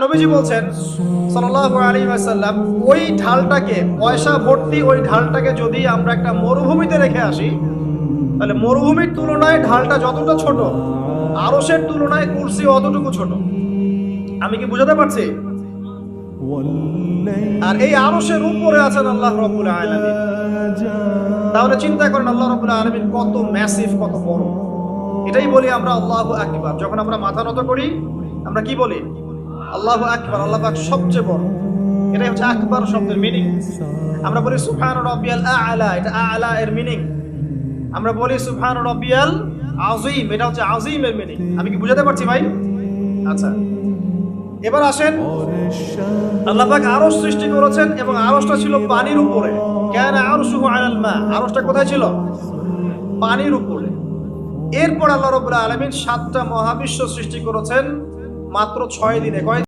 নবীজি বলছেন সাল্লাল্লাহু আলাইহি ওয়াসাল্লাম, ওই ঢালটাকে, পয়সা ভর্তি ওই ঢালটাকে যদি আমরা একটা মরুভূমিতে রেখে আসি, তাহলে মরুভূমির তুলনায় ঢালটা যতটা ছোট, আরশের তুলনায় কুরসি অতটুকু ছোট। আমি কি বুঝাতে পারছি? আর এই আরশের উপরে আছেন আল্লাহ রাব্বুল আলামিন। তাহলে চিন্তা করেন আল্লাহ রাব্বুল আলামিন কত ম্যাসিভ, কত বড়। এটাই বলি আমরা আল্লাহু আকবার। যখন আমরা মাথা নত করি আমরা কি বলি? আল্লাহু আকবার, আল্লাহ পাক সবচেয়ে বড়। এটাই হচ্ছে আকবার শব্দের মিনিং। আমরা বলি সুবহান রাব্বিয়াল আ'লা, এটা আ'লা এর মিনিং। আমরা বলি সুবহান রাব্বিয়াল আযীম, এটা হচ্ছে আযীমের মিনিং। আমি কি বুঝাতে পারছি ভাই? আচ্ছা, এবার আসেন, আল্লাহ পাক আরশ সৃষ্টি করেছেন এবং আরশটা ছিল পানির উপরে। কানা আরশুহু আলাল মা, আরশটা কোথায় ছিল? পানির উপরে। এরপর আল্লাহ রাব্বুল আলামিন 7টা মহাবিশ্ব সৃষ্টি করেছেন মাত্র 6 দিনে। কয়